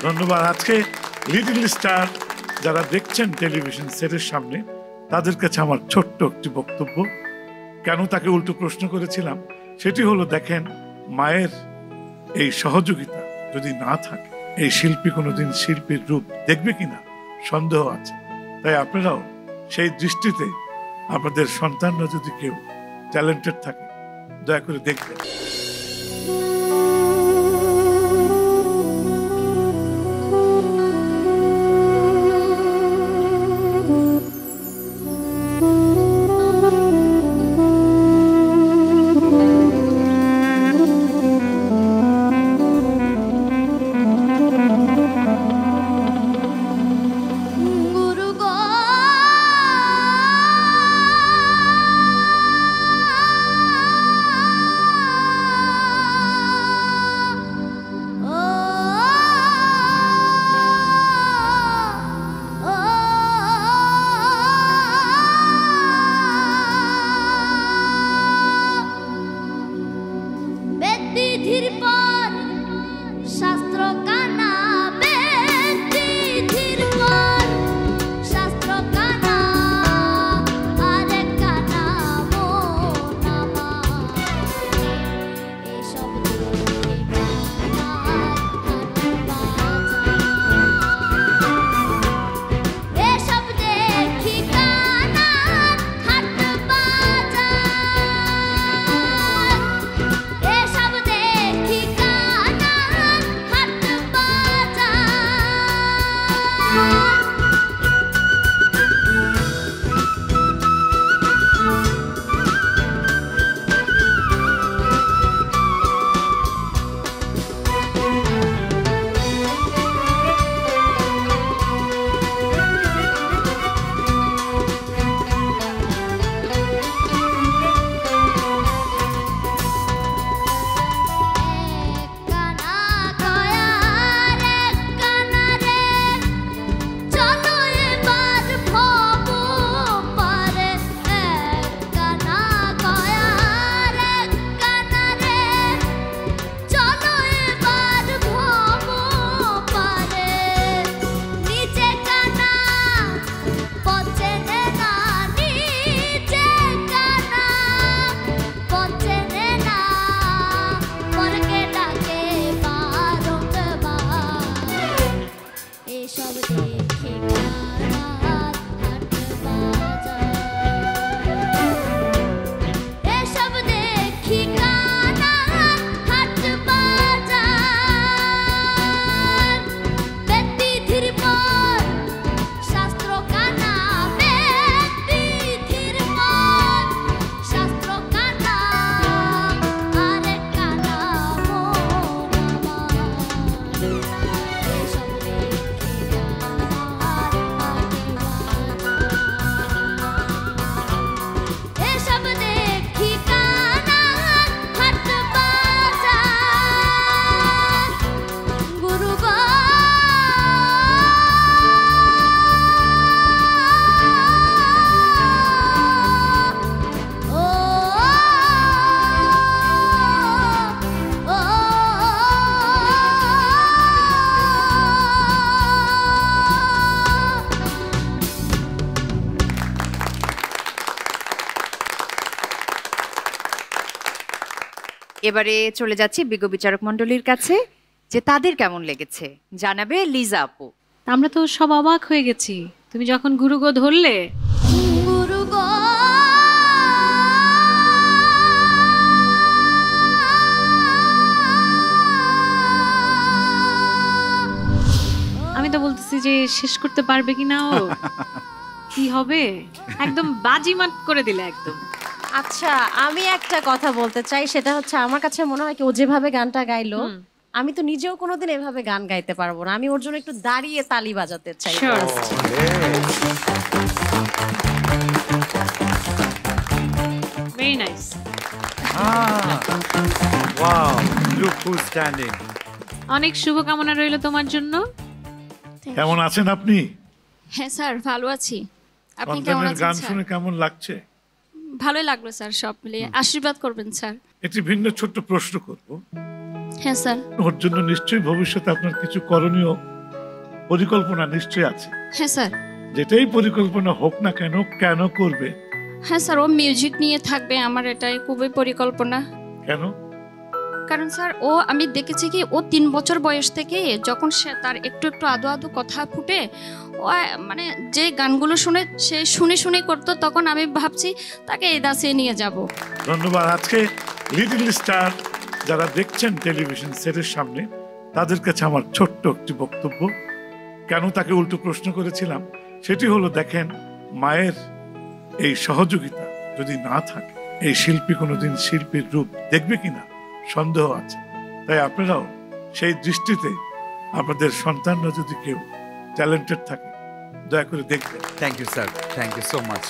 ধন্যবাদ। আজকে little star যারা দেখছেন টেলিভিশন সেটের সামনে, তাদের কাছে আমার ছোট্ট একটি বক্তব্য। কেন তাকে উল্টো প্রশ্ন করেছিলাম সেটি হলো, দেখেন মায়ের এই সহযোগিতা যদি না থাকে এই শিল্পী কোনোদিন শিল্পীর রূপ দেখবে কিনা সন্দেহ আছে। তাই আপনারাও সেই দৃষ্টিতে আপনাদের সন্তানরা যদি কেউ ট্যালেন্টেড থাকে দয়া করে দেখবেন। এবারে চলে যাচ্ছি বিজ্ঞ বিচারক মণ্ডলীর কাছে, যে তাদের কেমন লেগেছে জানাবে লিজা আপু। আমরা তো সব অবাক হয়ে গেছি তুমি যখন গুরুগো ধরলে। আমি তো বলতেছি যে শেষ করতে পারবে কিনা, ও কি হবে, একদম বাজিমাত করে দিলে একদম। আচ্ছা আমি একটা কথা বলতে চাই, সেটা হচ্ছে আমার কাছে মনে হয় কি ও যেভাবে গানটা গাইলো আমি তো নিজেও কোনোদিন এভাবে গান গাইতে পারবো না। আমি ওর জন্য একটু দাঁড়িয়ে তালি বাজাতে চাই। Very nice. Wow, look who's standing. অনেক শুভকামনা রইল তোমার জন্য। কেমন আছেন আপনি? হ্যাঁ স্যার ভালো আছি। আপনি কেমন আছেন? গান শুনে কেমন লাগছে? ভালোই লাগলো স্যার, সব মিলিয়ে আশীর্বাদ করবেন স্যার। একটি ভিন্ন ছোট্ট প্রশ্ন করব। হ্যাঁ স্যার। ওর জন্য নিশ্চয়ই ভবিষ্যতে আপনার কিছু করণীয় পরিকল্পনা নিশ্চয়ই আছে। হ্যাঁ স্যার। যেটাই পরিকল্পনা হোক না কেন, কেন করবে? হ্যাঁ স্যার, ও মিউজিক নিয়ে থাকবে, আমার এটাই খুবই পরিকল্পনা। কেন? কারণ স্যার আমি দেখেছি কি ও 3 বছর বয়স থেকে যখন সে তার একটু একটু আদো আদো কথা ফুটে, ও মানে যে গানগুলো শুনে সে শুনে করতো, তখন আমি ভাবছি তাকে এই দাসে নিয়ে যাব। ধন্যবাদ। আজকে লিটল স্টার যারা দেখছেন টেলিভিশন সেটের সামনে, তাদের কাছে আমার ছোট্ট একটি বক্তব্য। কেন তাকে উল্টো প্রশ্ন করেছিলাম সেটি হলো, দেখেন মায়ের এই সহযোগিতা যদি না থাকে, এই শিল্পী কোনোদিন শিল্পীর রূপ দেখবে কিনা সন্দেহ আছে। তাই আপনারাও সেই দৃষ্টিতে আপনাদের সন্তানরা যদি কেউ ট্যালেন্টেড থাকে, দয়া করে দেখবেন। Thank you sir, thank you so much.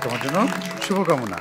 তোমার জন্য শুভকামনা।